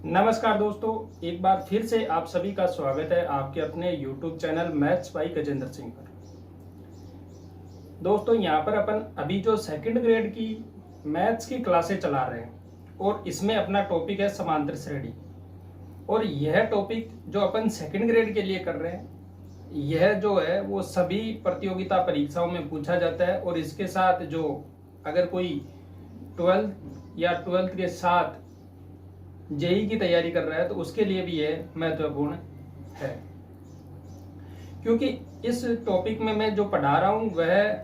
नमस्कार दोस्तों, एक बार फिर से आप सभी का स्वागत है आपके अपने YouTube channel maths by Gajendra Singh पर। दोस्तों, यहाँ पर अपन अभी जो सेकंड ग्रेड की मैथ्स की क्लासें चला रहे हैं और इसमें अपना टॉपिक है समांतर श्रेणी। और यह टॉपिक जो अपन सेकंड ग्रेड के लिए कर रहे हैं, यह जो है वो सभी प्रतियोगिता परीक्षाओं में पूछा जाता है। और इसके साथ जो अगर कोई 12th या 12th के साथ जेई की तैयारी कर रहा है तो उसके लिए भी यह महत्वपूर्ण है, क्योंकि इस टॉपिक में मैं जो पढ़ा रहा हूं वह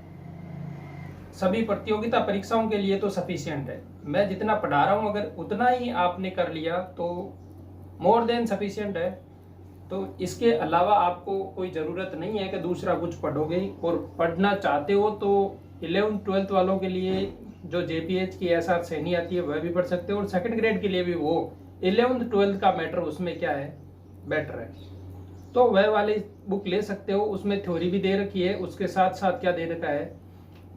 सभी प्रतियोगिता परीक्षाओं के लिए तो सफिशिएंट है। मैं जितना पढ़ा रहा हूं अगर उतना ही आपने कर लिया तो मोर देन सफिशिएंट है। तो इसके अलावा आपको कोई ज़रूरत नहीं है कि दूसरा कुछ पढ़ोगे। और पढ़ना चाहते हो तो 11th-12th वालों के लिए जो जेपीएच की एसआर श्रेणी आती है वह भी पढ़ सकते हो। और सेकंड ग्रेड के लिए भी वो 11th-12th का मैटर उसमें क्या है, बेटर है, तो वह वाली बुक ले सकते हो। उसमें थ्योरी भी दे रखी है, उसके साथ साथ क्या दे रखा है,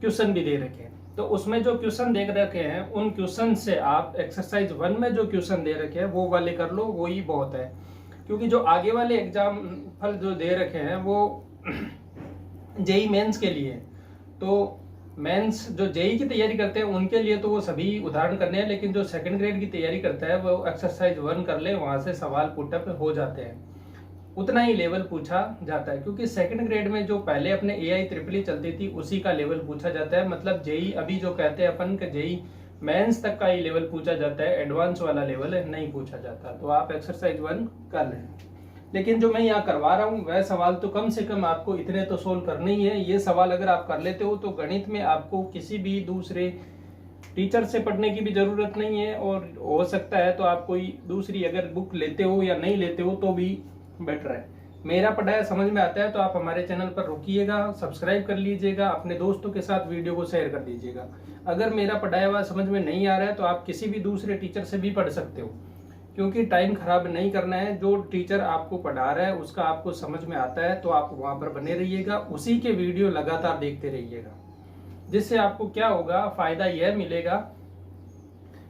क्वेश्चन भी दे रखे हैं। तो उसमें जो क्वेश्चन दे रखे हैं उन क्वेश्चन से आप एक्सरसाइज 1 में जो क्वेश्चन दे रखे हैं वो वाले कर लो, वो ही बहुत है। क्योंकि जो आगे वाले एग्जाम फल जो दे रखे हैं वो जेई मेंस के लिए, तो मेंस जो जेई की तैयारी करते हैं उनके लिए तो वो सभी उदाहरण करने हैं, लेकिन जो सेकंड ग्रेड की तैयारी करता है वो एक्सरसाइज 1 कर ले, वहां से सवाल पुटअप हो जाते हैं, उतना ही लेवल पूछा जाता है। क्योंकि सेकंड ग्रेड में जो पहले अपने एआई ट्रिपल चलती थी उसी का लेवल पूछा जाता है। मतलब जेई अभी जो कहते हैं अपन के जेई मेंस तक का ही लेवल पूछा जाता है, एडवांस वाला लेवल नहीं पूछा जाता। तो आप एक्सरसाइज 1 कर लें, लेकिन जो मैं यहाँ करवा रहा हूँ वह सवाल तो कम से कम आपको इतने तो सोल्व करने ही है। ये सवाल अगर आप कर लेते हो तो गणित में आपको किसी भी दूसरे टीचर से पढ़ने की भी जरूरत नहीं है। और हो सकता है तो आप कोई दूसरी अगर बुक लेते हो या नहीं लेते हो तो भी बेटर है। मेरा पढ़ाया समझ में आता है तो आप हमारे चैनल पर रुकिएगा, सब्सक्राइब कर लीजिएगा, अपने दोस्तों के साथ वीडियो को शेयर कर दीजिएगा। अगर मेरा पढ़ाया हुआ समझ में नहीं आ रहा है तो आप किसी भी दूसरे टीचर से भी पढ़ सकते हो, क्योंकि टाइम खराब नहीं करना है। जो टीचर आपको पढ़ा रहा है उसका आपको समझ में आता है तो आप वहां पर बने रहिएगा, उसी के वीडियो लगातार देखते रहिएगा। जिससे आपको क्या होगा, फायदा यह मिलेगा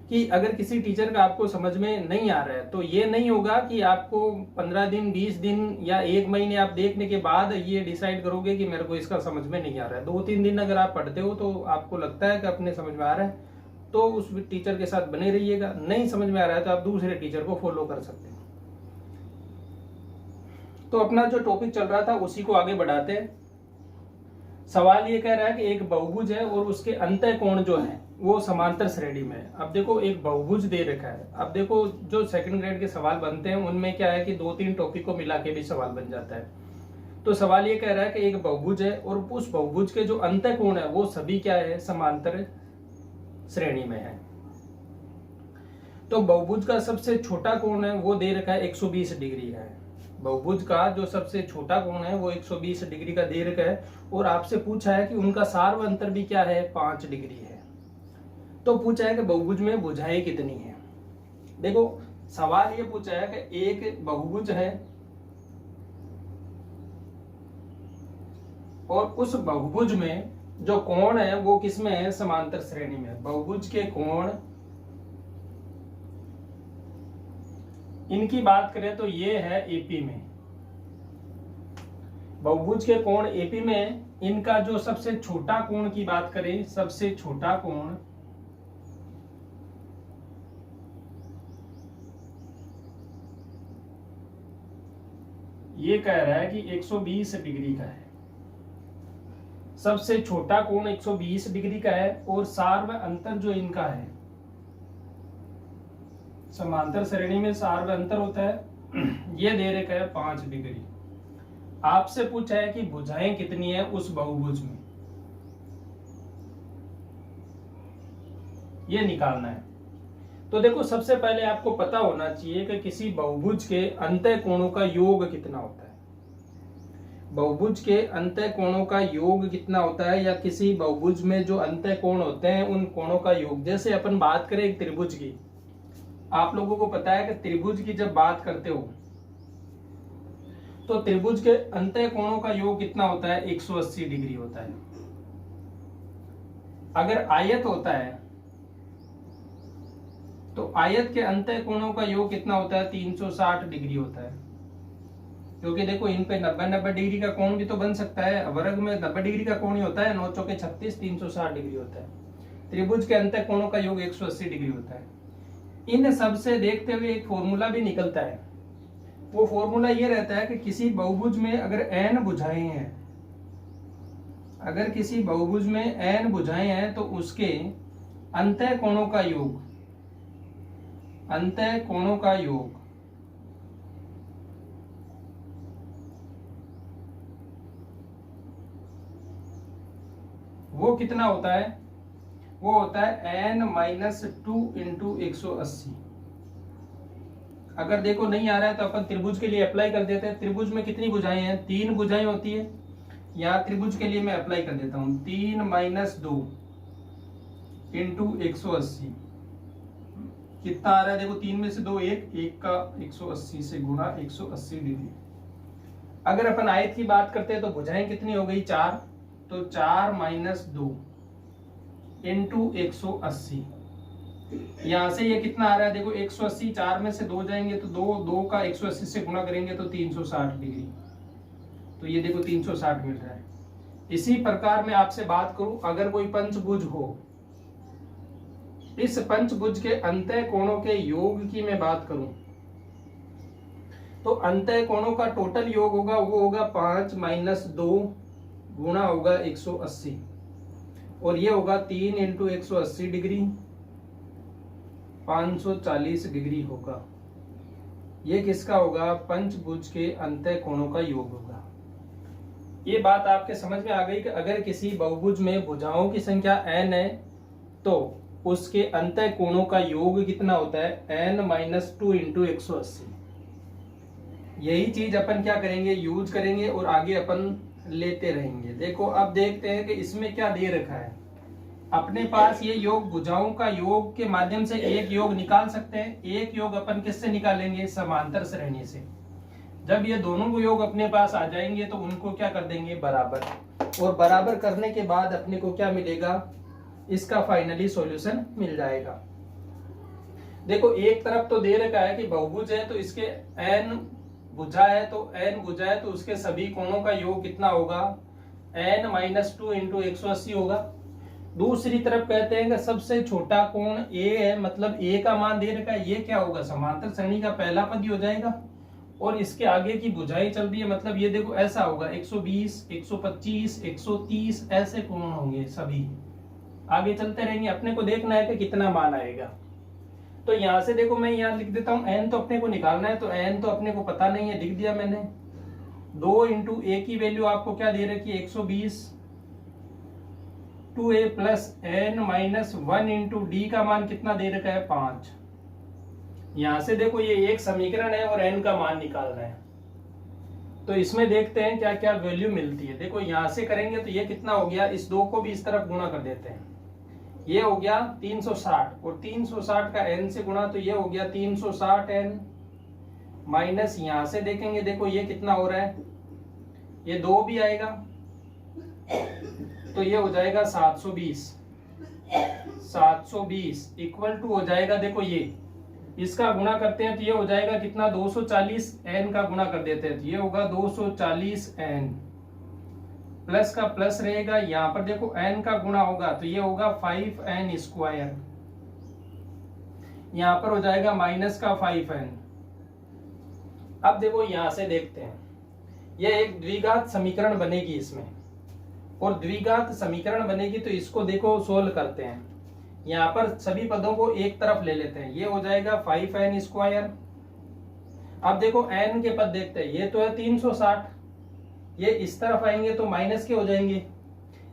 कि अगर किसी टीचर का आपको समझ में नहीं आ रहा है तो ये नहीं होगा कि आपको 15 दिन 20 दिन या 1 महीने आप देखने के बाद ये डिसाइड करोगे कि मेरे को इसका समझ में नहीं आ रहा है। 2-3 दिन अगर आप पढ़ते हो तो आपको लगता है कि अपने समझ में आ रहा है तो उस टीचर के साथ बने रहिएगा। नहीं समझ में आ रहा है तो आप दूसरे टीचर को फॉलो कर सकते हैं। तो अपना जो टॉपिक चल रहा था उसी को आगे बढ़ाते हैं। सवाल ये कह रहा है कि एक बहुभुज है और उसके अंतः कोण जो है वो समांतर श्रेणी में है। अब देखो एक बहुभुज दे रखा है। अब देखो जो सेकंड ग्रेड के सवाल बनते हैं उनमें क्या है कि 2-3 टॉपिक को मिला के भी सवाल बन जाता है। तो सवाल ये कह रहा है कि एक बहुभुज है और उस बहुभुज के जो अंतः कोण है वो सभी क्या है, समांतर श्रेणी में है। तो बहुभुज का सबसे छोटा कोण है वो दे रखा है 120 डिग्री है। बहुभुज का जो सबसे छोटा कोण है वो 120 डिग्री का दे रखा है। और आपसे पूछा है कि उनका सार्व अंतर भी क्या है, 5 डिग्री है। तो पूछा है कि बहुभुज में भुजाएं कितनी है। देखो सवाल ये पूछा है कि एक बहुभुज है और उस बहुभुज में जो कोण है वो किसमें है, समांतर श्रेणी में। बहुभुज के कोण इनकी बात करें तो ये है एपी में। बहुभुज के कोण एपी में, इनका जो सबसे छोटा कोण की बात करें, सबसे छोटा कोण ये कह रहा है कि 120 डिग्री का है। सबसे छोटा कोण 120 डिग्री का है और सार्व अंतर जो इनका है, समांतर श्रेणी में सार्व अंतर होता है, ये दे रखा है 5 डिग्री। आपसे पूछा है कि भुजाएं कितनी है उस बहुभुज में, ये निकालना है। तो देखो सबसे पहले आपको पता होना चाहिए कि किसी बहुभुज के अंतः कोणों का योग कितना होता है। बहुभुज के अंतः कोणों का योग कितना होता है, या किसी बहुभुज में जो अंतः कोण होते हैं उन कोणों का योग। जैसे अपन बात करें एक त्रिभुज की, आप लोगों को पता है कि त्रिभुज की जब बात करते हो तो त्रिभुज के अंतः कोणों का योग कितना होता है, 180 डिग्री होता है। अगर आयत होता है तो आयत के अंतः कोणों का योग कितना होता है? 360 डिग्री होता है। क्योंकि देखो इन पे 90-90 डिग्री का कोण भी तो बन सकता है, वर्ग में 90 डिग्री का कोण ही होता है, 9 चौके 36, 360 डिग्री होता है। त्रिभुज के अंतः कोणों का योग 180 डिग्री होता है। इन सब से देखते हुए एक फॉर्मूला भी निकलता है। वो फॉर्मूला ये रहता है कि किसी बहुभुज में अगर n भुजाएं हैं, अगर किसी बहुभुज में n भुजाएं हैं तो उसके अंतः कोणों का योग, अंतः कोणों का योग वो कितना होता है? वो होता है n-2 इंटू 180। अगर देखो नहीं आ रहा है तो अपन त्रिभुज के लिए अप्लाई कर देते हैं। त्रिभुज में कितनी भुजाएं हैं? 3 भुजाएं होती है। यहाँ त्रिभुज के लिए मैं अप्लाई कर देता हूं, 3-2 इंटू 180 कितना आ रहा है? देखो 3 में से 2 1 का 180 से गुणा 180 डिग्री। अगर अपन आयत की बात करते हैं तो भुजाएं कितनी हो गई? 4, तो 4-2 इंटू 180। यहां से ये कितना आ रहा है? देखो 180, 4 में से 2 जाएंगे तो 2 का 180 से गुणा करेंगे तो 360 डिग्री। तो ये देखो 360 मिल रहा है। इसी प्रकार मैं आपसे बात करूं, अगर कोई पंचभुज हो, इस पंचभुज के अंतः कोणों के योग की मैं बात करूं तो अंतः कोणों का टोटल योग होगा, वो होगा 5-2 गुणा होगा 180, और ये होगा 3 इंटू 180 डिग्री, 540 डिग्री होगा। ये किसका होगा? पंचभुज के अंतः कोणों का योग होगा। ये बात आपके समझ में आ गई कि अगर किसी बहुभुज में भुजाओं की संख्या n है तो उसके अंतः कोणों का योग कितना होता है? n-2 into 180। यही चीज अपन क्या करेंगे? यूज करेंगे और आगे अपन लेते रहेंगे। देखो अब देखते हैं कि इसमें क्या दे रखा है। अपने पास ये योग भुजाओं का योग के माध्यम से एक योग निकाल सकते हैं। एक योग अपन किससे निकालेंगे? समांतर श्रेणी से। जब ये दोनों को योग अपने पास आ जाएंगे तो उनको क्या कर देंगे? बराबर। और बराबर करने के बाद अपने को क्या मिलेगा? इसका फाइनली सॉल्यूशन मिल जाएगा। देखो एक तरफ तो दे रखा है कि बहुभुज है तो इसके n भुजा है, तो n भुजा है तो उसके सभी कोणों का योग कितना होगा? n-2 इंटू 180 होगा। दूसरी तरफ कहते हैं कि सबसे छोटा कोण a है, मतलब a का मान दे रखा है, ये क्या होगा? समांतर श्रेणी का पहला पद ही हो जाएगा। और इसके आगे की भुजाएं चल रही है, मतलब ये देखो ऐसा होगा 120, 125, 130 ऐसे कोण होंगे, सभी आगे चलते रहेंगे। अपने को देखना है कि कितना मान आएगा। तो यहां से देखो मैं यहाँ लिख देता हूं, n तो अपने को निकालना है, तो n तो अपने को पता नहीं है, लिख दिया मैंने। 2 इंटू a की वैल्यू आपको क्या दे रखी है? 120, 2a plus n-1 into d का मान कितना दे रखा है? 5। यहां से देखो ये एक समीकरण है और n का मान निकालना है, तो इसमें देखते हैं क्या क्या वैल्यू मिलती है। देखो यहां से करेंगे तो ये कितना हो गया? इस 2 को भी इस तरफ गुणा कर देते हैं, ये हो गया 360, और 360 का n से गुणा तो ये हो गया 360n माइनस, यहां से देखेंगे देखो ये कितना हो रहा है? ये 2 भी आएगा तो ये हो जाएगा 720 इक्वल टू हो जाएगा, देखो ये इसका गुणा करते हैं तो ये हो जाएगा कितना? 240, n का गुणा कर देते हैं तो ये होगा 240n, प्लस का प्लस रहेगा, यहां पर देखो n का गुणा होगा तो ये होगा 5n स्क्वायर, यहां पर हो जाएगा माइनस का 5n। अब देखो यहां से देखते हैं, यह एक द्विघात समीकरण बनेगी इसमें, और द्विघात समीकरण बनेगी तो इसको देखो सोल्व करते हैं। यहाँ पर सभी पदों को एक तरफ ले लेते हैं, ये हो जाएगा 5n स्क्वायर। अब देखो n के पद देखते हैं, ये तो है 360, ये इस तरफ आएंगे तो माइनस के हो जाएंगे,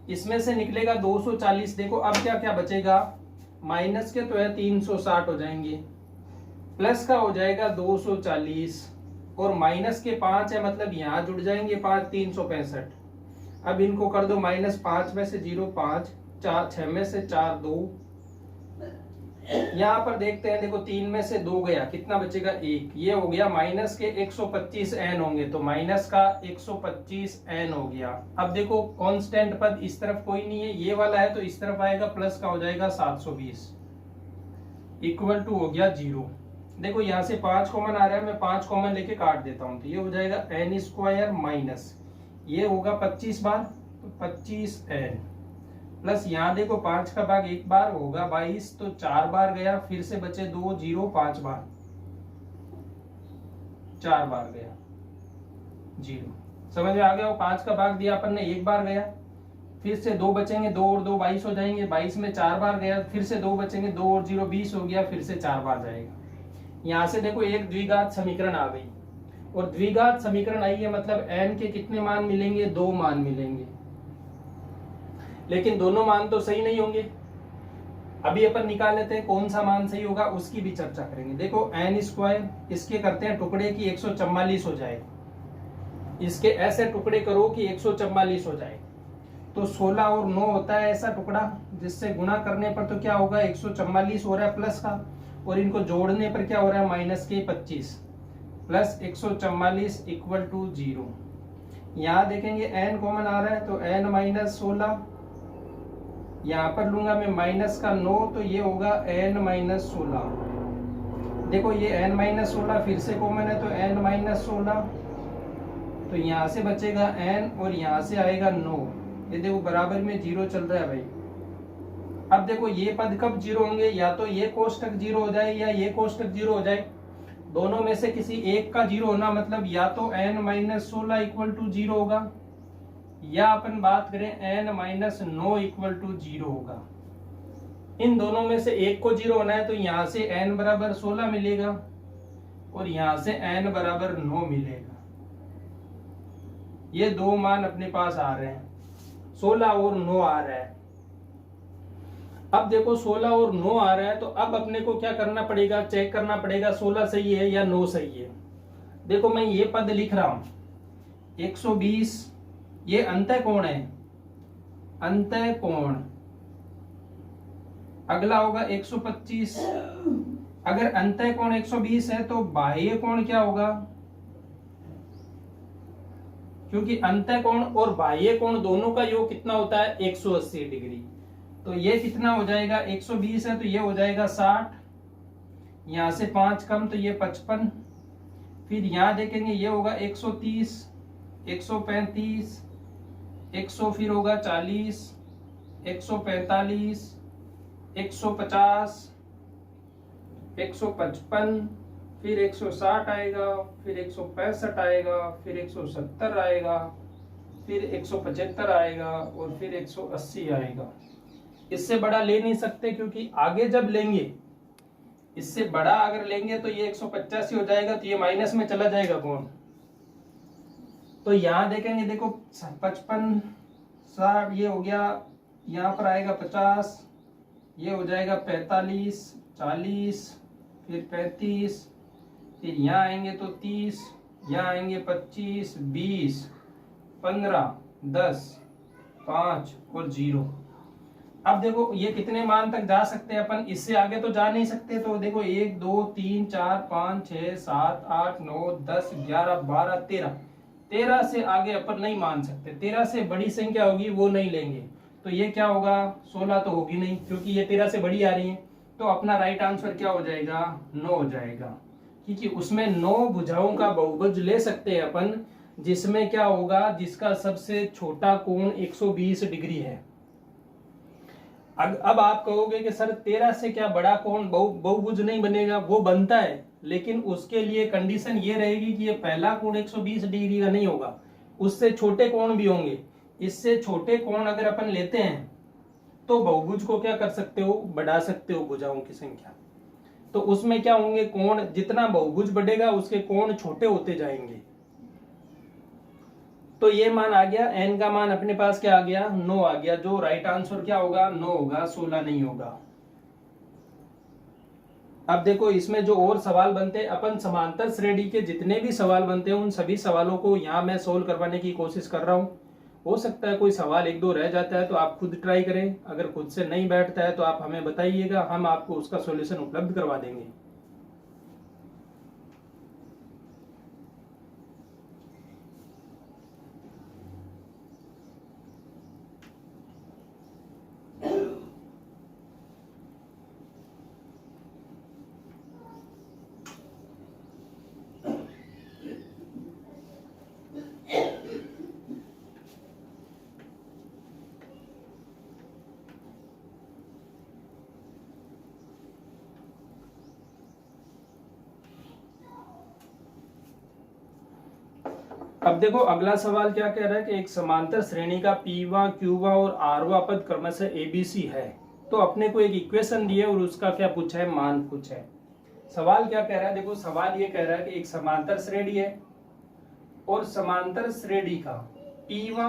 इसमें से निकलेगा 240। देखो अब क्या क्या बचेगा? माइनस के तो है 360 हो जाएंगे, प्लस का हो जाएगा 240, और माइनस के 5 है, मतलब यहाँ जुड़ जाएंगे 5, 365। अब इनको कर दो माइनस, 5 में से 0 5, 4 6 में से 4 2, यहाँ पर देखते हैं देखो 3 में से 2 गया, कितना बचेगा? 1। ये हो गया माइनस के 125n होंगे, तो माइनस का 125n हो गया। अब देखो कांस्टेंट पद इस तरफ कोई नहीं है, ये वाला है तो इस तरफ आएगा, प्लस का हो जाएगा 720। इक्वल टू हो गया 0। देखो यहाँ से 5 कॉमन आ रहा है, मैं 5 कॉमन लेके काट देता हूँ, तो ये हो जाएगा n स्क्वायर माइनस ये होगा 25 बार, तो 25n प्लस यहाँ देखो 5 का भाग एक बार होगा 22, तो 4 बार गया, फिर से बचे 2 0, 5 बार 4 बार गया 0। समझ में आ गया? वो 5 का भाग दिया अपन ने, एक बार गया, फिर से 2 बचेंगे, 2 और 2 22 हो जाएंगे, 22 में 4 बार गया, फिर से 2 बचेंगे, 2 और 0 20 हो गया, फिर से 4 बार जाएगा। यहाँ से देखो एक द्विघात समीकरण आ गई, और द्विघात समीकरण आई है मतलब n के कितने मान मिलेंगे? 2 मान मिलेंगे, लेकिन दोनों मान तो सही नहीं होंगे। अभी अपन निकाल लेते हैं कौन सा मान सही होगा, उसकी भी चर्चा करेंगे। देखो n स्क्वायर, इसके करते हैं टुकड़े की 144 हो जाए, इसके ऐसे टुकड़े करो कि 144 हो जाए, तो 16 और 9 होता है ऐसा टुकड़ा, जिससे गुणा करने पर तो क्या होगा 144 हो रहा है प्लस का, और इनको जोड़ने पर क्या हो रहा है माइनस के 25 प्लस 144 इक्वल टू 0। यहाँ देखेंगे n कॉमन आ रहा है, तो n माइनस 16, यहाँ पर लूंगा मैं माइनस का 9, तो ये होगा n माइनस 16। देखो ये n माइनस 16 फिर से कॉमन है, तो n माइनस 16, तो यहाँ से बचेगा n और यहाँ से आएगा 9। ये देखो बराबर में 0 चल रहा है भाई। अब देखो ये पद कब 0 होंगे? या तो ये कोष्टक 0 हो जाए या ये कोष्टक 0 हो जाए, दोनों में से किसी एक का 0 होना, मतलब या तो n माइनस 16 इक्वल टू 0 होगा, या अपन बात करें n माइनस 9 इक्वल टू 0 होगा। इन दोनों में से एक को 0 होना है, तो यहाँ से n बराबर 16 मिलेगा और यहाँ से n बराबर 9 मिलेगा। ये दो मान अपने पास आ रहे हैं, 16 और 9 आ रहा है। अब देखो 16 और 9 आ रहा है, तो अब अपने को क्या करना पड़ेगा? चेक करना पड़ेगा 16 सही है या 9 सही है। देखो मैं ये पद लिख रहा हूं 120, ये अंतः कोण है, अंतः कोण। अगला होगा 125, अगर अंतः कोण 120 है तो बाह्य कोण क्या होगा? क्योंकि अंतः कोण और बाह्य कोण दोनों का योग कितना होता है? 180 डिग्री। तो ये कितना हो जाएगा? 120 है तो ये हो जाएगा 60, यहां से 5 कम तो ये 55, फिर यहां देखेंगे ये होगा 130, 135, 100 फिर होगा 40, 145, 150, 155, फिर 160 आएगा, फिर 165 आएगा, फिर 170 आएगा, फिर 175 आएगा और फिर 180 आएगा। इससे बड़ा ले नहीं सकते, क्योंकि आगे जब लेंगे, इससे बड़ा अगर लेंगे तो ये 185 हो जाएगा, तो ये माइनस में चला जाएगा कोण। तो यहां देखेंगे, देखो 55, 60 ये हो गया, यहाँ पर आएगा 50, ये हो जाएगा 45, 40, फिर 35, फिर यहाँ आएंगे तो 30, यहाँ आएंगे 25, 20, 15, 10, 5 और 0। अब देखो ये कितने मान तक जा सकते हैं अपन, इससे आगे तो जा नहीं सकते। तो देखो 1 2 3 4 5 6 7 8 9 10 11 12 13, 13 से आगे अपन नहीं मान सकते। 13 से बड़ी संख्या होगी वो नहीं लेंगे। तो ये क्या होगा? 16 तो होगी नहीं, क्योंकि ये 13 से बड़ी आ रही है। तो अपना राइट आंसर क्या हो जाएगा? 9 हो जाएगा, क्योंकि उसमें 9 भुजाओं का बहुभुज ले सकते हैं अपन, जिसमें क्या होगा, जिसका सबसे छोटा कोण 120 डिग्री है। अब आप कहोगे कि सर 13 से क्या बड़ा कोण बहुभुज नहीं बनेगा? वो बनता है, लेकिन उसके लिए कंडीशन ये रहेगी कि ये पहला कोण 120 डिग्री का नहीं होगा, उससे छोटे कोण भी होंगे। इससे छोटे कोण अगर अपन लेते हैं तो बहुभुज को क्या कर सकते हो? बढ़ा सकते हो भुजाओं की संख्या। तो उसमें क्या होंगे? कोण, जितना बहुभुज बढ़ेगा उसके कोण छोटे होते जाएंगे। तो ये मान आ गया, n का मान अपने पास क्या आ गया? 9 आ गया। जो राइट आंसर क्या होगा? 9 होगा, 16 नहीं होगा। अब देखो इसमें जो और सवाल बनते हैं, अपन समांतर श्रेणी के जितने भी सवाल बनते हैं उन सभी सवालों को यहाँ मैं सोल्व करवाने की कोशिश कर रहा हूँ। हो सकता है कोई सवाल एक दो रह जाता है, तो आप खुद ट्राई करें। अगर खुद से नहीं बैठता है तो आप हमें बताइएगा, हम आपको उसका सॉल्यूशन उपलब्ध करवा देंगे। अब देखो अगला सवाल क्या कह रहा है कि एक समांतर श्रेणी का पीवा क्यूवा और आरवा पद क्रमशः एबीसी है। तो अपने को एक इक्वेशन दी है और उसका क्या पूछा है, मान पूछा है। सवाल क्या कह रहा है, देखो सवाल ये कह रहा है कि एक समांतर श्रेणी है और समांतर श्रेणी का पीवा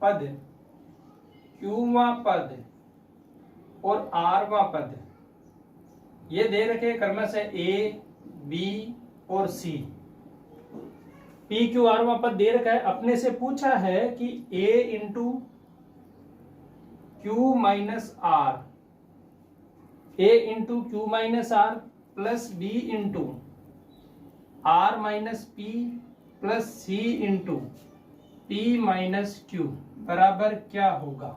पद क्यूवा पद और आरवा पद ये दे रखे क्रमशः ए बी और सी। पी क्यू आरवा पद दे रखा है, अपने से पूछा है कि A into Q minus R, A into Q minus R plus B into R minus P plus C into P minus Q बराबर क्या होगा,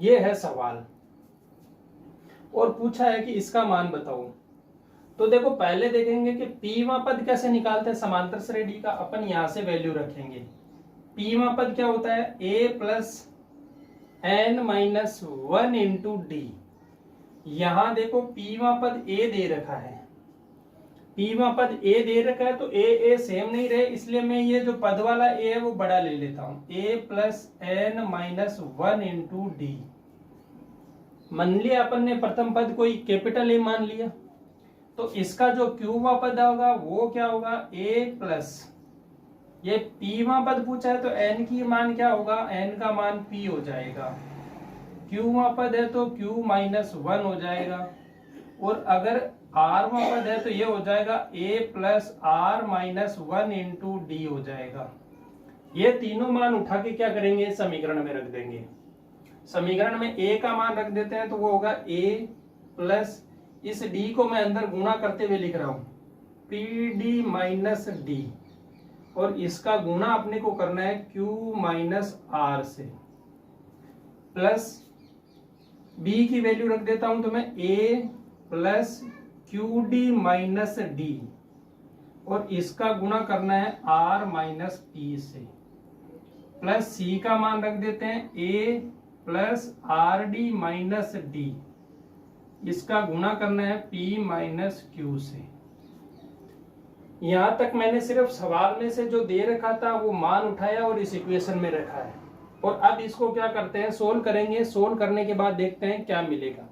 ये है सवाल। और पूछा है कि इसका मान बताओ। तो देखो पहले देखेंगे कि पीवा पद कैसे निकालते हैं समांतर श्रेणी का। अपन यहां से वैल्यू रखेंगे। पीवा पद क्या होता है, A plus N minus one into D. यहां देखो पीवा पद ए दे रखा है, पीवा पद ए दे रखा है, तो ए सेम नहीं रहे, इसलिए मैं ये जो पद वाला ए है वो बड़ा ले लेता हूं, A plus N minus one into D. मान लिया अपन ने प्रथम पद को कैपिटल ए मान लिया, तो इसका जो क्यूवा पद होगा वो क्या होगा, ए प्लस ये पीवा पद पूछा है तो एन की मान क्या होगा, एन का मान पी हो जाएगा। क्यूवा पद है तो क्यू माइनस वन हो जाएगा, और अगर आरवा पद है तो ये हो जाएगा A plus R minus one into D हो जाएगा। ये तीनों मान उठा के क्या करेंगे, समीकरण में रख देंगे। समीकरण में ए का मान रख देते हैं तो वो होगा ए प्लस, इस डी को मैं अंदर गुणा करते हुए लिख रहा हूं, पी डी माइनस डी, और इसका गुणा अपने को करना है क्यू माइनस आर से, प्लस बी की वैल्यू रख देता हूं तो मैं A plus Q D minus D, और इसका गुणा करना है आर माइनस पी से, प्लस सी का मान रख देते हैं A plus R D minus D, इसका गुणा करना है P माइनस क्यू से। यहां तक मैंने सिर्फ सवाल में से जो दे रखा था वो मान उठाया और इस इक्वेशन में रखा है। और अब इसको क्या करते हैं, सोल्व करेंगे। सोल्व करने के बाद देखते हैं क्या मिलेगा।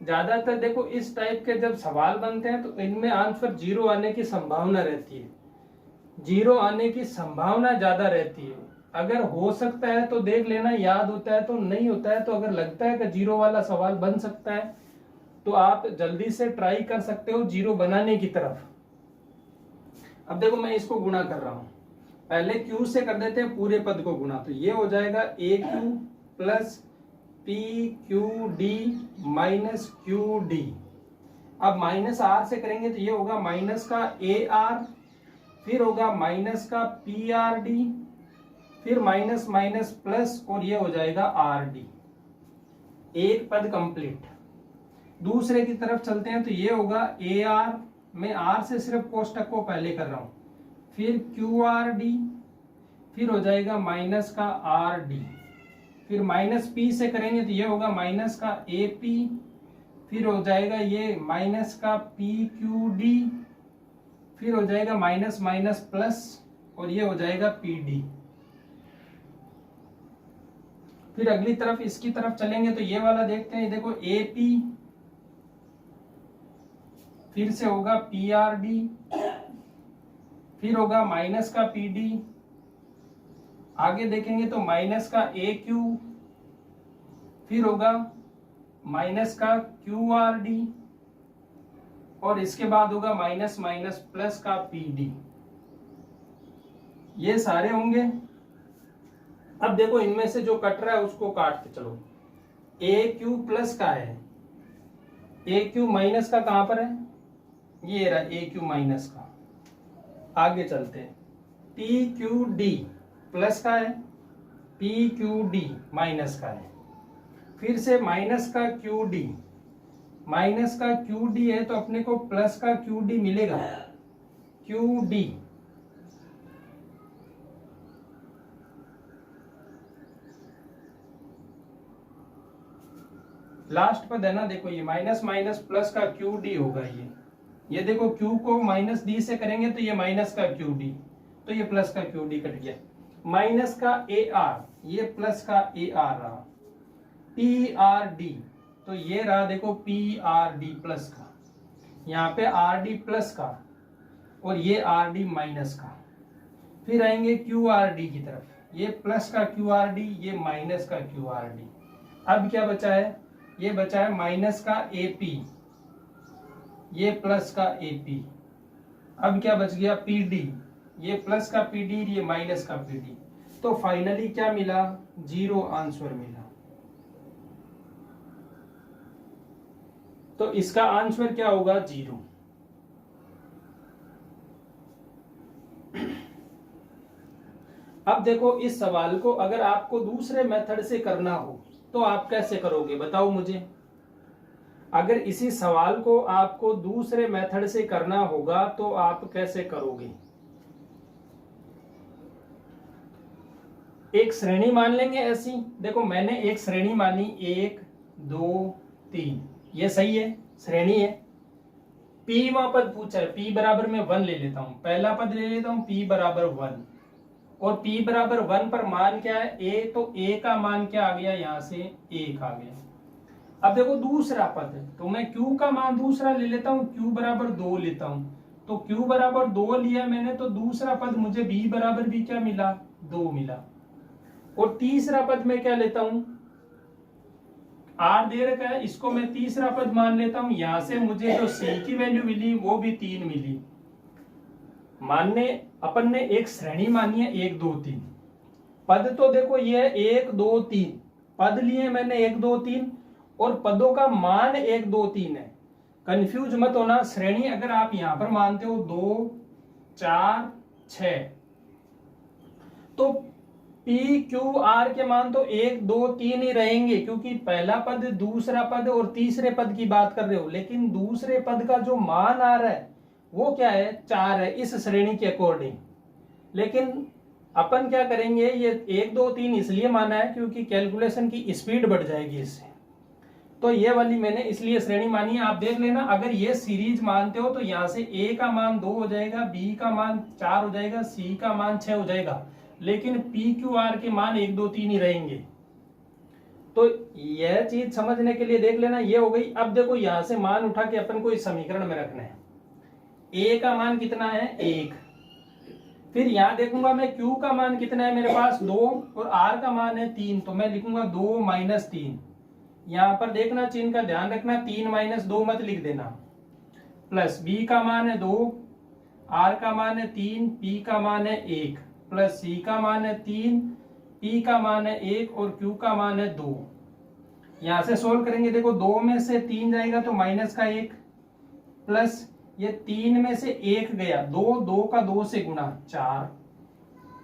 ज्यादातर देखो इस टाइप के जब सवाल बनते हैं तो इनमें आंसर जीरो आने की संभावना रहती है, जीरो आने की संभावना ज्यादा रहती है। अगर हो सकता है तो देख लेना, याद होता है तो, नहीं होता है तो अगर लगता है कि जीरो वाला सवाल बन सकता है तो आप जल्दी से ट्राई कर सकते हो जीरो बनाने की तरफ। अब देखो मैं इसको गुणा कर रहा हूं, पहले क्यू से कर देते हैं पूरे पद को गुणा, तो ये हो जाएगा A Q plus P Q D minus Q D. अब माइनस आर से करेंगे तो ये होगा माइनस का ए आर, फिर होगा माइनस का पी आर डी, फिर माइनस माइनस प्लस, और ये हो जाएगा आर डी। एक पद कंप्लीट। दूसरे की तरफ चलते हैं तो ये होगा ए आर, मैं आर से सिर्फ कोष्टक को पहले कर रहा हूं, फिर क्यू आर डी, फिर हो जाएगा माइनस का आर डी, फिर माइनस पी से करेंगे तो ये होगा माइनस का ए पी, फिर हो जाएगा ये माइनस का पी क्यू डी, फिर हो जाएगा माइनस माइनस प्लस, और ये हो जाएगा पी डी। फिर अगली तरफ इसकी तरफ चलेंगे तो ये वाला देखते हैं, देखो ए पी, फिर से होगा पी आर डी, फिर होगा माइनस का पी डी, आगे देखेंगे तो माइनस का ए क्यू, फिर होगा माइनस का क्यू आर डी, और इसके बाद होगा माइनस माइनस प्लस का पी डी। ये सारे होंगे। अब देखो इनमें से जो कट रहा है उसको काटते चलो। ए क्यू प्लस का है, ए क्यू माइनस का कहां पर है, ये रहा ए क्यू माइनस का। आगे चलते हैं, पी क्यू डी प्लस का है, पी क्यू डी माइनस का है, फिर से माइनस का क्यू डी, माइनस का क्यू डी है तो अपने को प्लस का क्यू डी मिलेगा, क्यू डी, लास्ट पद है ना, देखो ये माइनस माइनस प्लस का क्यू डी होगा। ये देखो क्यू को माइनस डी से करेंगे तो ये माइनस का क्यू डी, तो ये प्लस का क्यू डी कट गया, माइनस का ए आर, ये प्लस का ए आर रहा, पी आर डी, तो ये रहा देखो पी आर डी प्लस का, यहाँ पे आर डी प्लस का और ये आर डी माइनस का। फिर आएंगे क्यू आर डी की तरफ, ये प्लस का क्यू आर डी, ये माइनस का क्यू आर डी। अब क्या बचा है, ये बचा है माइनस का ए पी, ये प्लस का ए पी। अब क्या बच गया, पी डी, ये प्लस का पी डी, ये माइनस का पी डी। तो फाइनली क्या मिला, 0 आंसर मिला। तो इसका आंसर क्या होगा, 0। अब देखो इस सवाल को अगर आपको दूसरे मेथड से करना हो तो आप कैसे करोगे, बताओ मुझे। अगर इसी सवाल को आपको दूसरे मेथड से करना होगा तो आप कैसे करोगे। एक श्रेणी मान लेंगे ऐसी, देखो मैंने एक श्रेणी मानी 1 2 3, ये सही है, श्रेणी है। p वहां पद पूछा है, p बराबर में 1 ले लेता हूं, पहला पद ले लेता हूं p बराबर 1, और p बराबर 1 पर मान क्या है, a, तो a का मान क्या आ गया, यहां से 1 आ गया। अब देखो दूसरा पद है, तो मैं q का मान दूसरा ले लेता हूं, q बराबर 2 लेता हूं, तो q बराबर 2 लिया मैंने, तो दूसरा पद मुझे b बराबर भी क्या मिला, 2 मिला। और तीसरा पद मैं क्या लेता हूं, r दे रखा है, इसको मैं तीसरा पद मान लेता हूं, यहां से मुझे जो c की वैल्यू मिली वो भी 3 मिली। मानने अपन ने एक श्रेणी मानी है 1 2 3, पद तो देखो ये 1 2 3 पद लिए मैंने 1 2 3, और पदों का मान 1 2 3 है। कंफ्यूज मत होना, श्रेणी अगर आप यहां पर मानते हो 2 4 6, तो P Q R के मान तो 1 2 3 ही रहेंगे, क्योंकि पहला पद, दूसरा पद और तीसरे पद की बात कर रहे हो। लेकिन दूसरे पद का जो मान आ रहा है वो क्या है, 4 है इस श्रेणी के अकॉर्डिंग। लेकिन अपन क्या करेंगे, ये 1 2 3 इसलिए माना है क्योंकि कैलकुलेशन की स्पीड बढ़ जाएगी इससे, तो ये वाली मैंने इसलिए श्रेणी मानी है। आप देख लेना, अगर ये सीरीज मानते हो तो यहाँ से A का मान 2 हो जाएगा, B का मान 4 हो जाएगा, C का मान 6 हो जाएगा, लेकिन P Q R के मान 1 2 3 ही रहेंगे। तो यह चीज समझने के लिए देख लेना, ये हो गई। अब देखो यहां से मान उठा के अपन को इस समीकरण में रखना है। A का मान कितना है, 1, फिर यहां देखूंगा मैं Q का मान कितना है मेरे पास, 2, और R का मान है 3, तो मैं लिखूंगा 2 - 3। यहां पर देखना, चिन्ह का ध्यान रखना, 3 - 2 मत लिख देना। प्लस B का मान है 2, R का मान है 3, P का मान है 1, प्लस C का मान है 3, P का मान है 1 और Q का मान है 2। यहां से सोल्व करेंगे, देखो 2 में से 3 जाएगा तो माइनस का 1, प्लस ये 3 में से 1 गया, 2 का 2 से गुणा 4,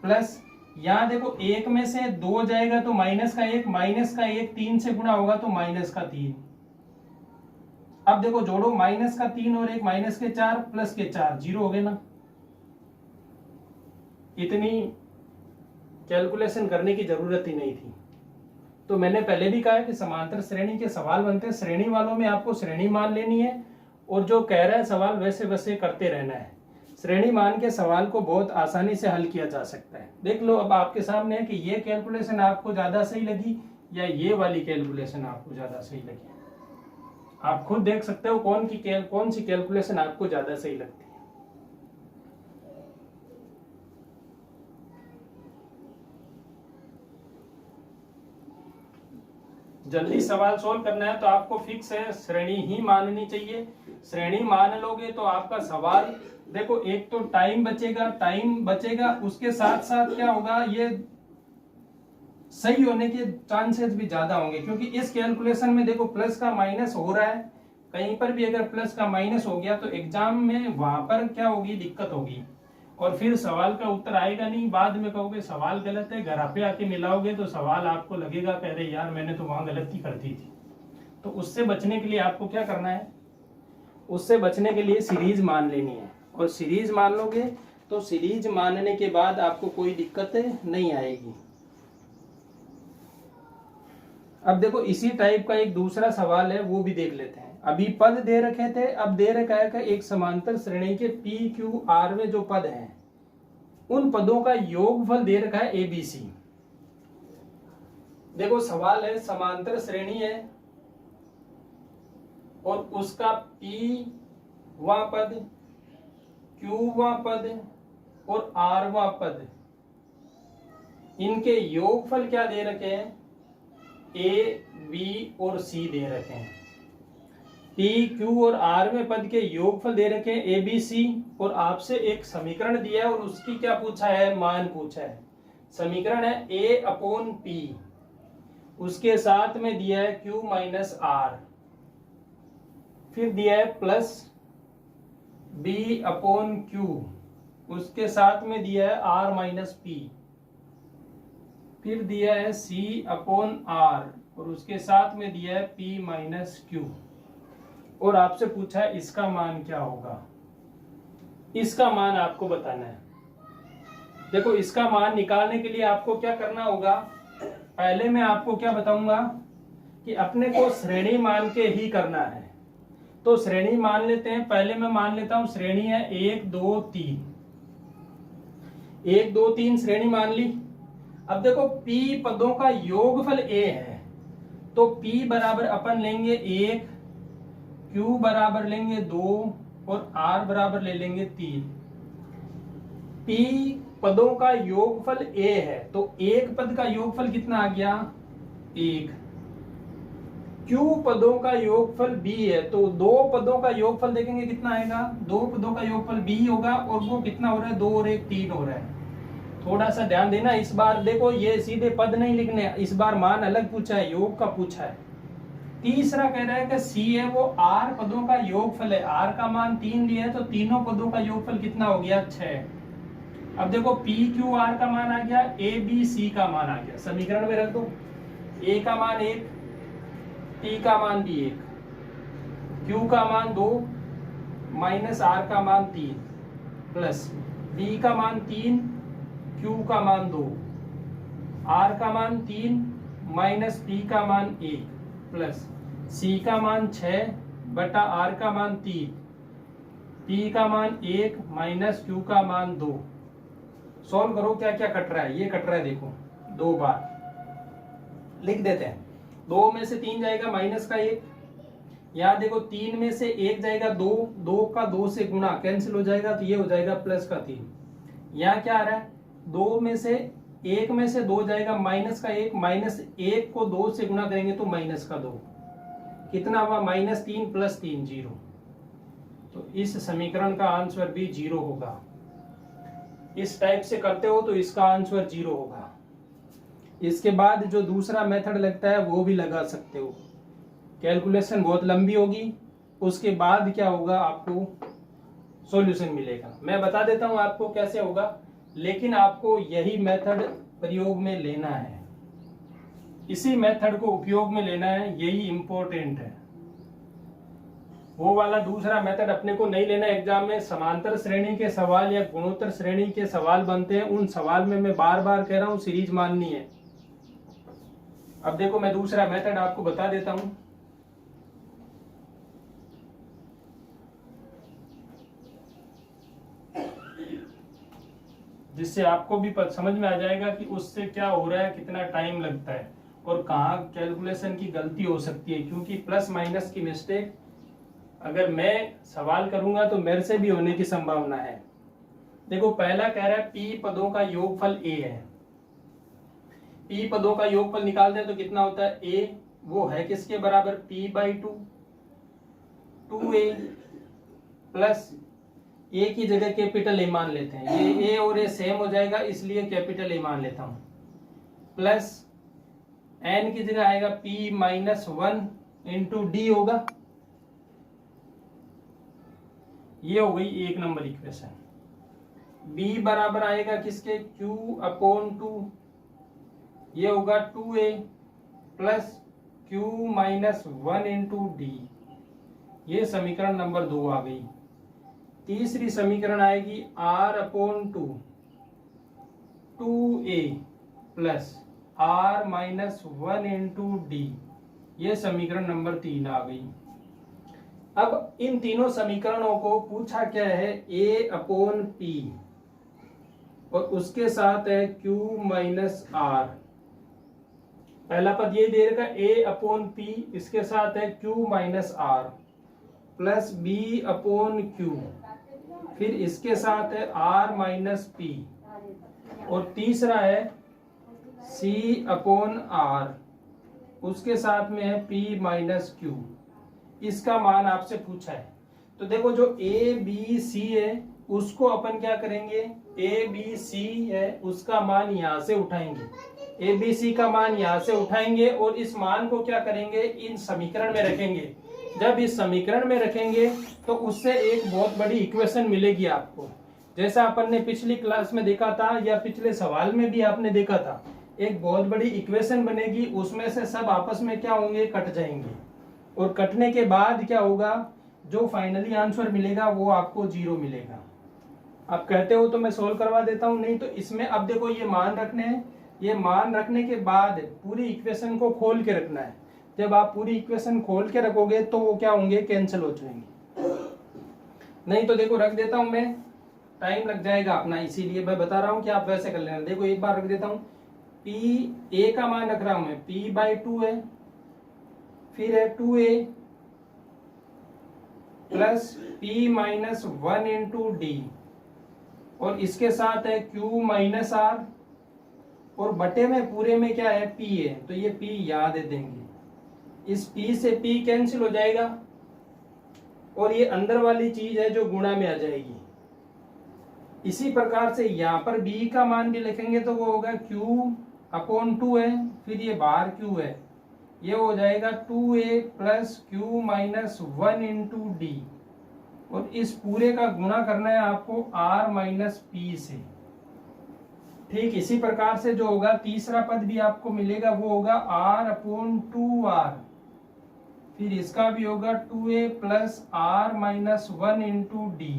प्लस यहां देखो 1 में से 2 जाएगा तो माइनस का 1, 3 से गुणा होगा तो माइनस का 3। अब देखो जोड़ो, माइनस का 3 और 1 माइनस के 4 प्लस के 4, 0 हो गए ना। इतनी कैलकुलेशन करने की जरूरत ही नहीं थी। तो मैंने पहले भी कहा है कि समांतर श्रेणी के सवाल बनते हैं, श्रेणी वालों में आपको श्रेणी मान लेनी है और जो कह रहा है सवाल वैसे वैसे करते रहना है। श्रेणी मान के सवाल को बहुत आसानी से हल किया जा सकता है। देख लो अब आपके सामने है कि ये कैलकुलेशन आपको ज्यादा सही लगी या ये वाली कैलकुलेशन आपको ज्यादा सही लगी। आप खुद देख सकते हो कौन सी कैलकुलेशन आपको ज्यादा सही लगती है। जल्दी सवाल सोल्व करना है तो आपको फिक्स है, श्रेणी ही माननी चाहिए। श्रेणी मान लोगे तो आपका सवाल, देखो एक तो टाइम बचेगा, उसके साथ साथ क्या होगा, ये सही होने के चांसेस भी ज्यादा होंगे, क्योंकि इस कैलकुलेशन में देखो प्लस का माइनस हो रहा है। कहीं पर भी अगर प्लस का माइनस हो गया तो एग्जाम में वहां पर क्या होगी, दिक्कत होगी, और फिर सवाल का उत्तर आएगा नहीं। बाद में कहोगे सवाल गलत है, घर पे आके मिलाओगे तो सवाल आपको लगेगा कह रहे यार मैंने तो वहां गलती कर दी थी। तो उससे बचने के लिए आपको क्या करना है, उससे बचने के लिए सीरीज मान लेनी है, और सीरीज मान लोगे तो सीरीज मानने के बाद आपको कोई दिक्कत नहीं आएगी। अब देखो इसी टाइप का एक दूसरा सवाल है, वो भी देख लेते हैं। अभी पद दे रखे थे, अब दे रखा है कि एक समांतर श्रेणी के P Q R में जो पद हैं उन पदों का योगफल दे रखा है ABC। देखो सवाल है, समांतर श्रेणी है और उसका P वां पद, Q वां पद और R वां पद, इनके योगफल क्या दे रखे हैं? A, B और C दे रखे हैं। P, Q और R में पद के योगफल दे रखे हैं A, B, C, और आपसे एक समीकरण दिया है और उसकी क्या पूछा है? मान पूछा है। समीकरण है A/P, उसके साथ में दिया है Q माइनस R, फिर दिया है प्लस B/Q, उसके साथ में दिया है R माइनस P, फिर दिया है C/R और उसके साथ में दिया है P माइनस Q, और आपसे पूछा है इसका मान क्या होगा। इसका मान आपको बताना है। देखो इसका मान निकालने के लिए आपको क्या करना होगा? पहले मैं आपको क्या बताऊंगा कि अपने को श्रेणी मान के ही करना है। तो श्रेणी मान लेते हैं। पहले मैं मान लेता हूं श्रेणी है 1 2 3, 1 2 3 श्रेणी मान ली। अब देखो P पदों का योगफल A है, तो P बराबर अपन लेंगे 1, Q बराबर लेंगे 2 और R बराबर ले लेंगे 3। P पदों का योगफल A है, तो एक पद का योगफल कितना आ गया? 1। Q पदों का योगफल B है, तो दो पदों का योगफल देखेंगे कितना आएगा? दो पदों का योगफल B होगा, और वो कितना हो रहा है? 2 और 1 3 हो रहा है। थोड़ा सा ध्यान देना। इस बार देखो ये सीधे पद नहीं लिखने, इस बार मान अलग पूछा है, योग का पूछा है। तीसरा कह रहा है कि C है वो R पदों का योगफल है, R का मान 3 लिया है, तो तीनों पदों का योगफल कितना हो गया? 6। अब देखो P Q R का मान आ गया, A B C का मान आ गया, समीकरण में रख दो। A का मान 1, P का मान भी 1, Q का मान 2 माइनस R का मान 3, प्लस B का मान 3, Q का मान 2, R का मान 3 माइनस P का मान 1, प्लस C का मान 6 बटा R का मान 3, P का मान 1 माइनस Q का मान 2। सॉल्व करो, क्या क्या कट रहा है? ये कट रहा है, देखो 2 बार लिख देते हैं। 2 में से 3 जाएगा माइनस का 1, यहाँ देखो 3 में से 1 जाएगा 2, 2 का 2 से गुणा कैंसिल हो जाएगा, तो ये हो जाएगा प्लस का 3। यहाँ क्या आ रहा है? 2 में से 1 में से 2 जाएगा माइनस का 1, माइनस 1 को 2 से गुणा करेंगे तो माइनस का 2, कितना हुआ? Minus 3 plus 3 0। तो इस समीकरण का आंसर भी 0 होगा। इस टाइप से करते हो तो इसका आंसर 0 होगा। इसके बाद जो दूसरा मेथड लगता है वो भी लगा सकते हो, कैलकुलेशन बहुत लंबी होगी, उसके बाद क्या होगा आपको सॉल्यूशन मिलेगा। मैं बता देता हूं आपको कैसे होगा, लेकिन आपको यही मेथड प्रयोग में लेना है, इसी मेथड को उपयोग में लेना है, यही इंपॉर्टेंट है। वो वाला दूसरा मेथड अपने को नहीं लेना एग्जाम में। समांतर श्रेणी के सवाल या गुणोत्तर श्रेणी के सवाल बनते हैं, उन सवाल में मैं बार बार कह रहा हूं सीरीज माननी है। अब देखो मैं दूसरा मेथड आपको बता देता हूं। जिससे आपको भी समझ में आ जाएगा कि उससे क्या हो रहा है, कितना टाइम लगता है और कहाँ कैलकुलेशन की गलती हो सकती है, क्योंकि प्लस माइनस की मिस्टेक अगर मैं सवाल करूंगा तो मेरे से भी होने की संभावना है। देखो पहला कह रहा है P पदों का योगफल A है। P पदों का योगफल निकालते हैं तो कितना होता है? A वो है किसके बराबर? P/2, 2A प्लस A की जगह कैपिटल A मान लेते हैं, ये A और A सेम हो जाएगा इसलिए कैपिटल A मान लेता हूं, प्लस N की जगह आएगा P-1 इंटू D होगा। ये हो गई 1 नंबर इक्वेशन। B बराबर आएगा किसके? Q/2, ये होगा 2A plus Q-1 into D। ये समीकरण नंबर 2 आ गई। तीसरी समीकरण आएगी R/2, 2A plus R-1 into D। ये समीकरण नंबर 3 आ गई। अब इन तीनों समीकरणों को पूछा क्या है? A/P। और उसके साथ है Q माइनस R। पहला पद ये दे रखा A अपॉन P, इसके साथ है Q minus R plus B upon Q, फिर इसके साथ है R माइनस P, और तीसरा है C अपॉन R, उसके साथ में है P माइनस Q। इसका मान आपसे पूछा है। तो देखो जो A B C है उसको अपन क्या करेंगे, A B C है उसका मान यहां से उठाएंगे, A B C का मान यहां से उठाएंगे और इस मान को क्या करेंगे, इन समीकरण में रखेंगे। जब इस समीकरण में रखेंगे तो उससे एक बहुत बड़ी इक्वेशन मिलेगी आपको, जैसा अपन ने पिछली क्लास में देखा था या पिछले सवाल में भी आपने देखा था। एक बहुत बड़ी इक्वेशन बनेगी, उसमें से सब आपस में क्या होंगे, कट जाएंगे, और कटने के बाद क्या होगा, जो फाइनली आंसर मिलेगा वो आपको 0 मिलेगा। आप कहते हो तो मैं सोल्व करवा देता हूं, नहीं तो इसमें अब देखो ये मान रखने हैं, ये मान रखने के बाद पूरी इक्वेशन को खोल के रखना है। जब आप पूरी इक्वेशन खोल के रखोगे तो वो क्या होंगे, कैंसिल हो जाएंगे। नहीं तो देखो रख देता हूं मैं, टाइम लग जाएगा अपना, इसीलिए मैं बता रहा हूं कि आप वैसे कर लेना। देखो एक बार रख देता हूं, पी ए का मान रख रहा हूं मैं, P/2 है, फिर है 2A plus P minus 1 into D, और इसके साथ है Q माइनस R, और बटे में पूरे में क्या है, P है, तो ये P याद दे देंगे। इस P से P कैंसिल हो जाएगा और ये अंदर वाली चीज है जो गुणा में आ जाएगी। इसी प्रकार से यहाँ पर B का मान भी लिखेंगे तो वो होगा Q अपॉन 2 है, फिर ये बाहर Q है, ये हो जाएगा 2A plus Q minus 1 into D, और इस पूरे का गुणा करना है आपको R माइनस P से। ठीक इसी प्रकार से जो होगा तीसरा पद भी आपको मिलेगा, वो होगा R अपॉन 2R, फिर इसका भी होगा 2A plus R minus 1 into D.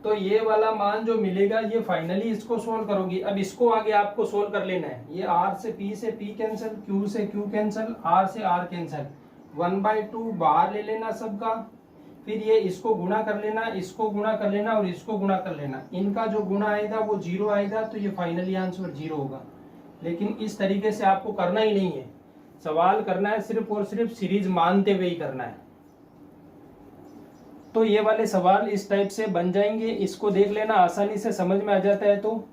तो ये वाला मान जो मिलेगा ये फाइनली इसको सोल्व करोगी। अब इसको आगे आपको सोल्व कर लेना है। ये R से P कैंसिल, Q से Q कैंसिल, R से R कैंसिल, 1/2 बाहर ले लेना सबका, फिर ये इसको गुणा कर लेना, इसको गुणा कर लेना और इसको गुणा कर लेना। इनका जो गुणा आएगा वो 0 आएगा, तो ये फाइनली आंसर 0 होगा। लेकिन इस तरीके से आपको करना ही नहीं है, सवाल करना है सिर्फ और सिर्फ सीरीज मानते हुए ही करना है। तो ये वाले सवाल इस टाइप से बन जाएंगे, इसको देख लेना, आसानी से समझ में आ जाता है तो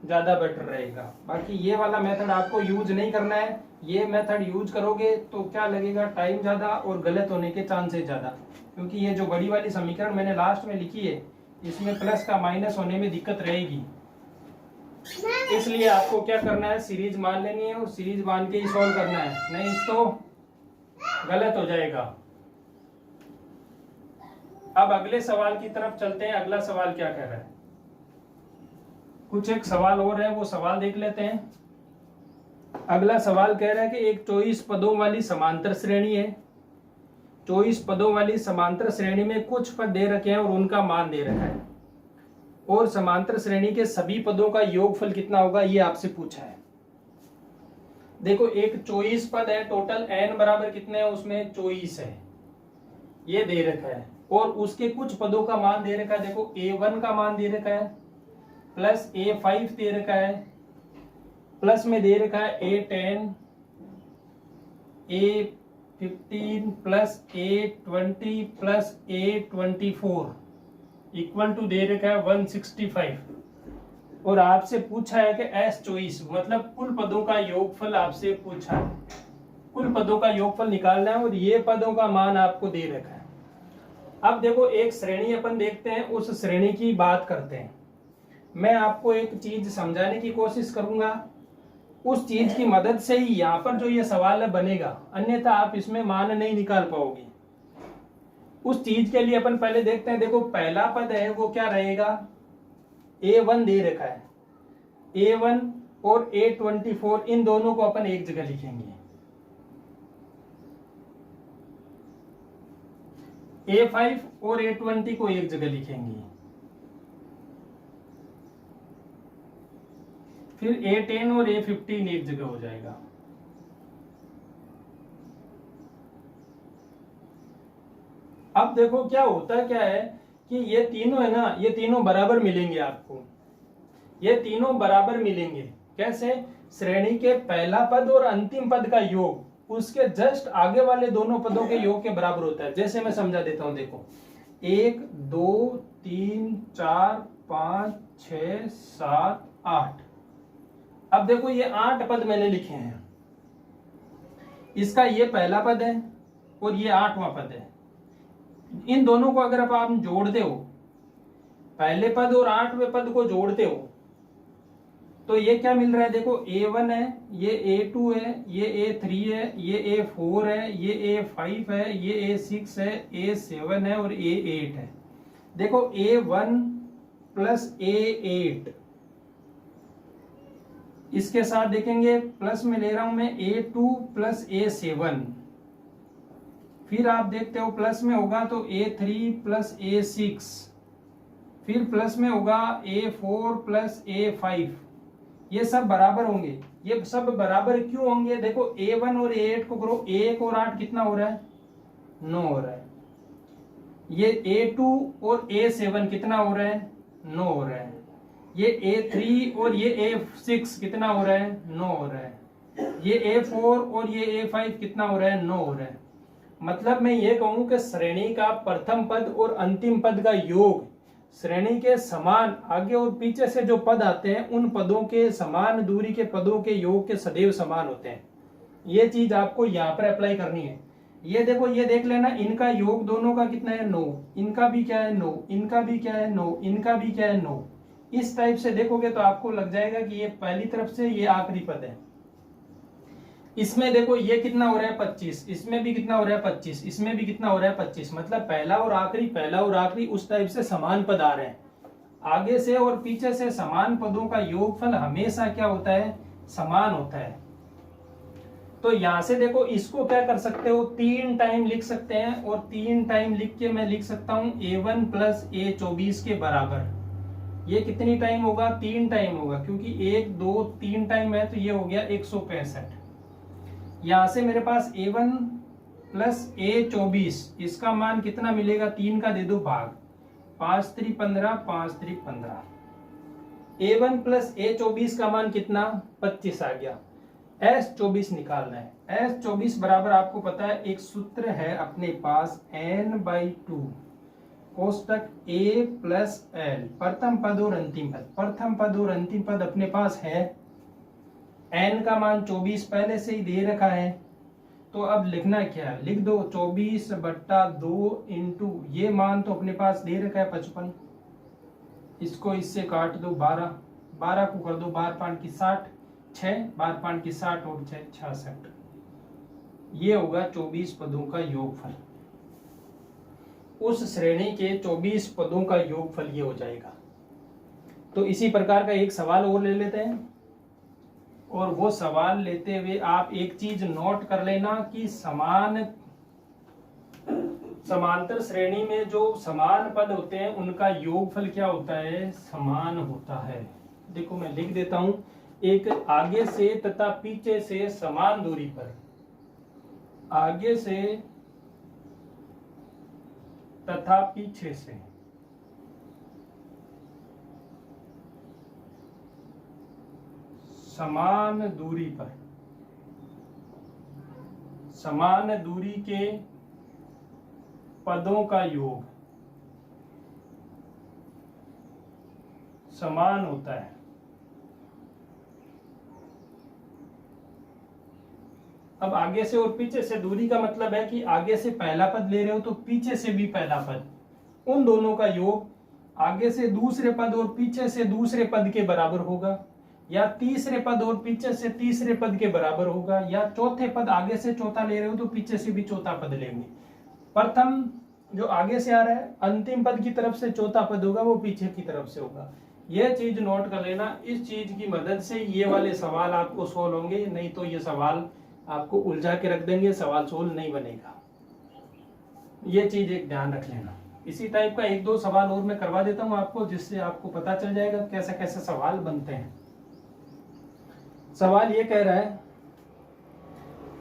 ज़्यादा बेटर रहेगा। बाकी ये वाला मेथड आपको यूज नहीं करना है, ये मेथड यूज करोगे तो क्या लगेगा, टाइम ज़्यादा और गलत होने के चांसेस ज़्यादा, क्योंकि ये जो बड़ी वाली समीकरण मैंने लास्ट में लिखी है इसमें प्लस का माइनस होने में दिक्कत रहेगी। इसलिए आपको क्या करना है, सीरीज मान लेनी है और सीरीज मान के ही सॉल्व करना है, नहीं तो गलत हो जाएगा। अब अगले सवाल की तरफ चलते हैं। अगला सवाल क्या कह रहा है, कुछ एक सवाल और है, वो सवाल देख लेते हैं। अगला सवाल कह रहा है कि एक 24 पदों वाली समांतर श्रेणी है। 24 पदों वाली समांतर श्रेणी में कुछ पद दे रखे हैं और उनका मान दे रखा है, और समांतर श्रेणी के सभी पदों का योगफल कितना होगा ये आपसे पूछा है। देखो एक 24 पद है, टोटल n बराबर कितने हैं, उसमें 24 है, ये दे रखा है, और उसके कुछ पदों का मान दे रखा है। देखो A1 का मान दे रखा है, प्लस A5 दे रखा है, प्लस में दे रखा है A10, A15 plus A20 plus A24 equal to दे रखा है 165, और आपसे पूछा है कि S24 मतलब कुल पदों का योगफल आपसे पूछा है। कुल पदों का योगफल निकालना है और ये पदों का मान आपको दे रखा है। अब देखो एक श्रेणी अपन देखते हैं, उस श्रेणी की बात करते हैं। मैं आपको एक चीज समझाने की कोशिश करूंगा, उस चीज की मदद से ही यहाँ पर जो ये सवाल है बनेगा, अन्यथा आप इसमें मान नहीं निकाल पाओगे। उस चीज के लिए अपन पहले देखते हैं। देखो पहला पद है वो क्या रहेगा, A1 दे रखा है, A1 और A24 इन दोनों को अपन एक जगह लिखेंगे। A5 और A20 को एक जगह लिखेंगे, फिर A10 और A15 एक जगह हो जाएगा। अब देखो क्या होता क्या है कि ये तीनों है ना, ये तीनों बराबर मिलेंगे आपको, ये तीनों बराबर मिलेंगे। कैसे? श्रेणी के पहला पद और अंतिम पद का योग उसके जस्ट आगे वाले दोनों पदों के योग के बराबर होता है। जैसे मैं समझा देता हूं, देखो 1 2 3 4 5 6 7 8। अब देखो ये 8 पद मैंने लिखे हैं, इसका ये पहला पद है और ये 8वां पद है। इन दोनों को अगर आप जोड़ते हो, पहले पद और 8वें पद को जोड़ते हो, तो ये क्या मिल रहा है? देखो A1 है, ये A2 है, ये A3 है, ये A4 है, ये A5 है, ये A6 है, A7 है और A8 है। देखो A1 प्लस A8, इसके साथ देखेंगे प्लस में ले रहा हूं मैं A2 प्लस A7, फिर आप देखते हो प्लस में होगा तो A3 प्लस A6, फिर प्लस में होगा A4 प्लस A5। ये सब बराबर होंगे। ये सब बराबर क्यों होंगे? देखो A1 और A8 को करो, 1 और 8 कितना हो रहा है? 9 हो रहा है। ये A2 और A7 कितना हो रहा है? 9 हो रहा है। ये A3 और ये A6 कितना हो रहा है? 9 हो रहा है। ये A4 और ये A5 कितना हो रहा है? 9 हो रहा है। मतलब मैं ये कहूं कि श्रेणी का प्रथम पद और अंतिम पद का योग श्रेणी के समान आगे और पीछे से जो पद आते हैं उन पदों के समान दूरी के पदों के योग के सदैव समान होते हैं। ये चीज आपको यहाँ पर अप्लाई करनी है। ये देखो, ये देख लेना, इनका योग दोनों का कितना है? 9। इनका भी क्या है? 9। इनका भी क्या है? 9। इनका भी क्या है? 9। इस टाइप से देखोगे तो आपको लग जाएगा कि ये पहली तरफ से ये आखिरी पद है। इसमें देखो ये कितना हो रहा है? 25। इसमें भी कितना हो रहा है? 25। इसमें भी कितना हो रहा है? 25। मतलब पहला और आखिरी उस टाइप से समान पद आ रहे हैं। आगे से और पीछे से समान पदों का योगफल हमेशा क्या होता है? समान होता है। तो यहां से देखो, इसको क्या कर सकते हो? 3 टाइम लिख सकते हैं, और 3 टाइम लिख के मैं लिख सकता हूं A1 प्लस A24 के बराबर। ये कितनी टाइम होगा? 3 टाइम होगा, क्योंकि 1 2 3 टाइम है, तो ये हो गया 165। यहां से मेरे पास A1 प्लस A24, इसका मान कितना मिलेगा? 3 का दे दो भाग, 5 3 15, 5 3 15। A1 प्लस A24 का मान कितना? 25 आ गया। S24 निकालना है। S24 बराबर आपको पता है, एक सूत्र है अपने पास, n/2 कोष्टक A प्लस L, प्रथम पद और अंतिम पद। प्रथम पद और अंतिम पद अपने पास है। n का मान 24 पहले से ही दे रखा है, तो अब लिखना क्या है? लिख दो 24/2 इंटू ये मान तो अपने पास दे रखा है 55। इसको इससे काट दो 12, 12 को कर दो 12 5 की 60, 6 12 5 की 60 और 6 66। ये होगा 24 पदों का योगफल। उस श्रेणी के 24 पदों का योगफल ये हो जाएगा। तो इसी प्रकार का एक सवाल और ले लेते हैं, और वो सवाल लेते हुए आप एक चीज नोट कर लेना कि समांतर श्रेणी में जो समान पद होते हैं उनका योगफल क्या होता है? समान होता है। देखो मैं लिख देता हूं, एक आगे से तथा पीछे से समान दूरी पर, आगे से तथा पीछे से समान दूरी पर, समान दूरी के पदों का योग समान होता है। अब आगे से और पीछे से दूरी का मतलब है कि आगे से पहला पद ले रहे हो तो पीछे से भी पहला पद, उन दोनों का योग आगे से दूसरे पद और पीछे से दूसरे पद के बराबर होगा, या तीसरे पद और पीछे से तीसरे पद के बराबर होगा, या चौथे पद आगे से चौथा ले रहे हो तो पीछे से भी चौथा पद लेंगे। प्रथम जो आगे से आ रहा है, अंतिम पद की तरफ से चौथा पद होगा, वो पीछे की तरफ से होगा। यह चीज नोट कर लेना। इस चीज की मदद से ये वाले सवाल आपको सोल्व होंगे, नहीं तो ये सवाल आपको उलझा के रख देंगे, सवाल सोल्व नहीं बनेगा। ये चीज एक ध्यान रख लेना। इसी टाइप का 1-2 सवाल और मैं करवा देता हूं आपको, जिससे आपको पता चल जाएगा कैसे कैसे सवाल बनते हैं। सवाल ये कह रहा है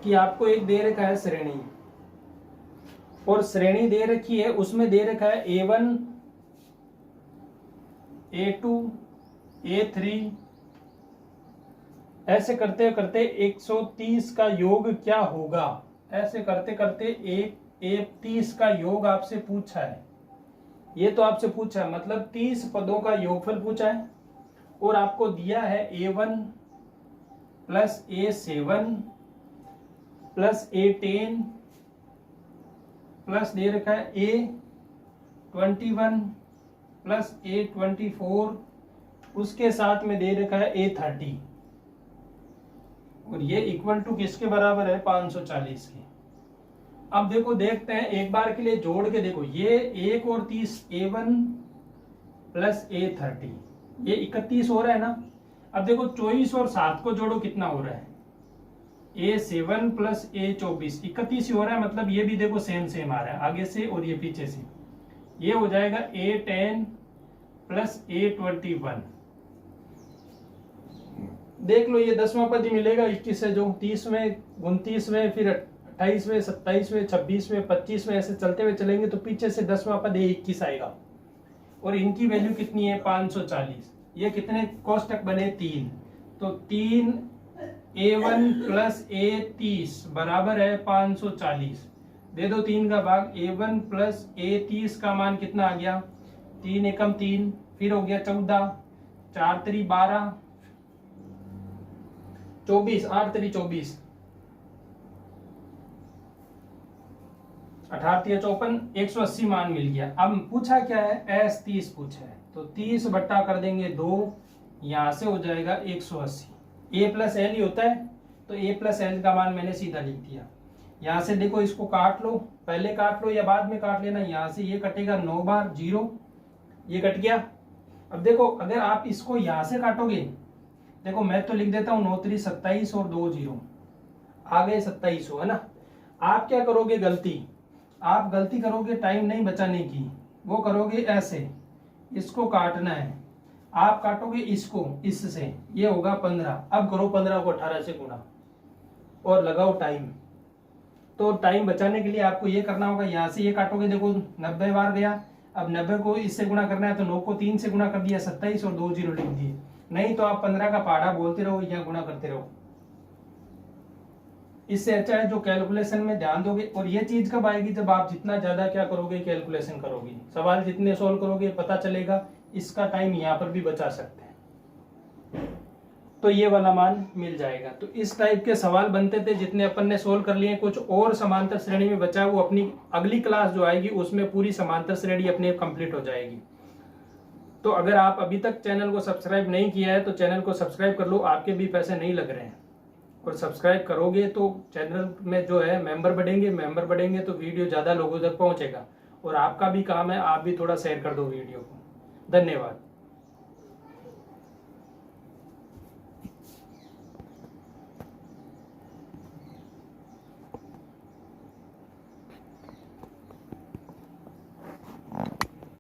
कि आपको एक दे रखा है श्रेणी, और श्रेणी दे रखी है, उसमें दे रखा है A1 A2 A3 ऐसे करते करते 130 का योग क्या होगा, ऐसे करते करते एक 30 का योग आपसे पूछा है। ये तो आपसे पूछा है, मतलब 30 पदों का योगफल पूछा है और आपको दिया है A1 plus A7 plus A10 plus दे रखा है A21 प्लस A24, उसके साथ में दे रखा है A30 और ये इक्वल टू किसके बराबर है, 540 के। अब देखो देखते हैं एक बार के लिए जोड़ के देखो, ये 1 और 30 A1 प्लस A30 ये 31 हो रहा है ना। अब देखो 24 और 7 को जोड़ो कितना हो रहा है, A7 प्लस A24 31 ही हो रहा है, मतलब ये भी देखो सेम सेम आ रहा है आगे से और ये पीछे से। ये हो जाएगा A10 प्लस A21। देख लो ये 10वां पद ही मिलेगा 21 से, जो 30वें 29वें फिर 28वें 27वें 26वें 25वें ऐसे चलते हुए चलेंगे तो पीछे से 10वां पद 21 आएगा और इनकी वैल्यू कितनी है 540। ये कितने कोष्टक बने 3, तो 3 A1 प्लस A30 बराबर है 540। दे दो 3 का भाग, A1 प्लस A30 का मान कितना आ गया, 3 एकम 3 फिर हो गया 14 4 3 12 24 8 3 24 18 54 180 मान मिल गया। अब पूछा क्या है, S30 पूछा है, तो 30 बट्टा कर देंगे 2, यहां से हो जाएगा 180। A प्लस एल ही होता है, तो A प्लस एल का मान मैंने सीधा लिख दिया। यहां से देखो इसको काट लो, पहले काट लो या बाद में काट लेना। यहां से ये कटेगा 9 बार 0, ये कट गया। अब देखो अगर आप इसको यहां से काटोगे, देखो मैं तो लिख देता हूं 9 3 27 और 2 0 आ गए 27 है ना। आप क्या करोगे, आप गलती करोगे टाइम नहीं बचाने की, वो करोगे ऐसे, इसको काटना है, आप काटोगे इसको इससे, ये होगा 15। अब करो 15 को 18 से गुणा और लगाओ टाइम। तो टाइम बचाने के लिए आपको ये करना होगा, यहां से ये काटोगे, देखो 90 बार गया। अब 90 को इससे गुणा करना है तो 9 को 3 से गुणा कर दिया 27 और 2 0 लिख दिए। नहीं तो आप 15 का पहाड़ा बोलते रहो या गुणा करते रहो। इससे अच्छा है जो कैलकुलेशन में ध्यान दोगे। और ये चीज कब आएगी, जब आप जितना ज्यादा क्या करोगे, कैलकुलेशन करोगे, सवाल जितने सोल्व करोगे पता चलेगा। इसका टाइम यहाँ पर भी बचा सकते हैं, तो ये वाला मान मिल जाएगा। तो इस टाइप के सवाल बनते थे जितने अपन ने सोल्व कर लिए। कुछ और समांतर श्रेणी में बचा, वो अपनी अगली क्लास जो आएगी उसमें पूरी समांतर श्रेणी अपने कंप्लीट हो जाएगी। तो अगर आप अभी तक चैनल को सब्सक्राइब नहीं किया है तो चैनल को सब्सक्राइब कर लो, आपके भी पैसे नहीं लग रहे हैं। और सब्सक्राइब करोगे तो चैनल में जो है मेंबर बढ़ेंगे तो वीडियो ज़्यादा लोगों तक पहुंचेगा। और आपका भी काम है, आप भी थोड़ा शेयर कर दो वीडियो को। धन्यवाद।